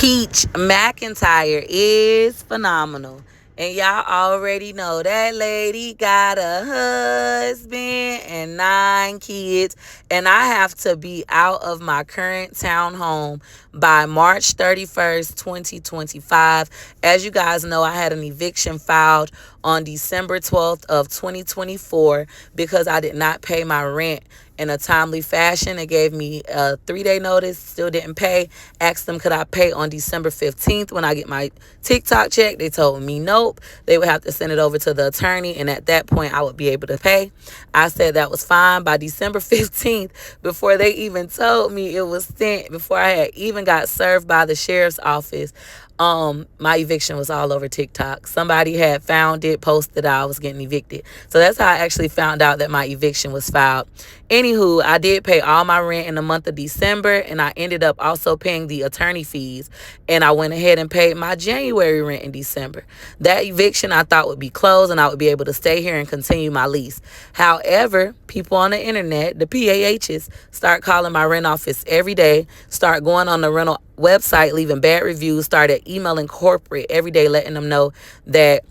Peach McINTYRE is phenomenal. And y'all already know that lady got a husband and 9 kids. And I have to be out of my current townhome by March 31st, 2025. As you guys know, I had an eviction filed on December 12th of 2024 because I did not pay my rent in a timely fashion. It gave me a 3-day notice, still didn't pay. Asked them could I pay on December 15th when I get my TikTok check. They told me nope. They would have to send it over to the attorney, and at that point I would be able to pay. I said that was fine. By December 15th, before they even told me it was sent, before I had even got served by the sheriff's office, my eviction was all over TikTok. Somebody had found it, posted I was getting evicted. So that's how I actually found out that my eviction was filed. Anywho, I did pay all my rent in the month of December, and I ended up also paying the attorney fees, and I went ahead and paid my January rent in December. That eviction I thought would be closed and I would be able to stay here and continue my lease. However, people on the internet, the PAHs, start calling my rent office every day, start going on the rental website, leaving bad reviews, started emailing corporate every day, letting them know that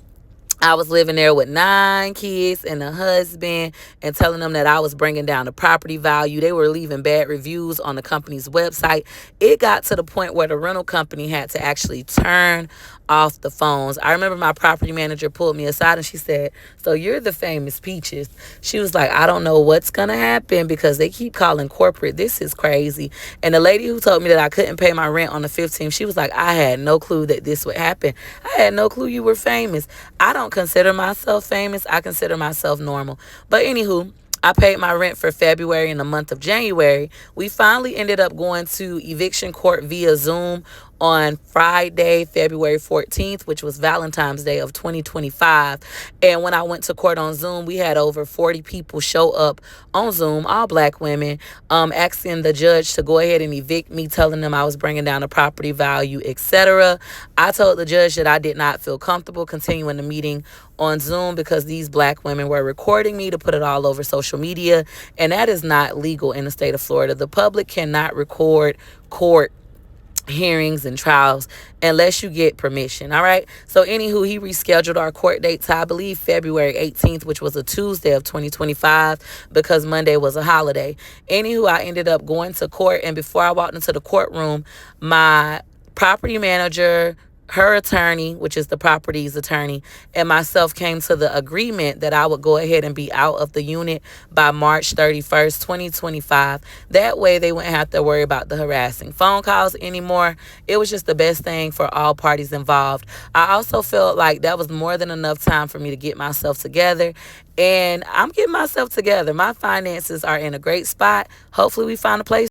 I was living there with 9 kids and a husband, and telling them that I was bringing down the property value. They were leaving bad reviews on the company's website. It got to the point where the rental company had to actually turn off the phones. I remember my property manager pulled me aside and she said, "So you're the famous Peaches." She was like, "I don't know what's going to happen because they keep calling corporate. This is crazy." And the lady who told me that I couldn't pay my rent on the 15th, she was like, "I had no clue that this would happen. I had no clue you were famous." I don't consider myself famous. I consider myself normal. But anywho, I paid my rent for February and the month of January. We finally ended up going to eviction court via Zoom on Friday, February 14th, which was Valentine's Day of 2025. And when I went to court on Zoom, we had over 40 people show up on Zoom, all black women, asking the judge to go ahead and evict me, telling them I was bringing down the property value, etc. I told the judge that I did not feel comfortable continuing the meeting on Zoom because these black women were recording me to put it all over social media, and that is not legal in the state of Florida. The public cannot record court hearings and trials unless you get permission. All right. So anywho, he rescheduled our court date to, I believe, February 18th, which was a Tuesday of 2025, because Monday was a holiday. Anywho, I ended up going to court, and before I walked into the courtroom, my property manager, her attorney, which is the property's attorney, and myself came to the agreement that I would go ahead and be out of the unit by March 31st, 2025. That way they wouldn't have to worry about the harassing phone calls anymore. It was just the best thing for all parties involved. I also felt like that was more than enough time for me to get myself together, and I'm getting myself together. My finances are in a great spot. Hopefully we find a place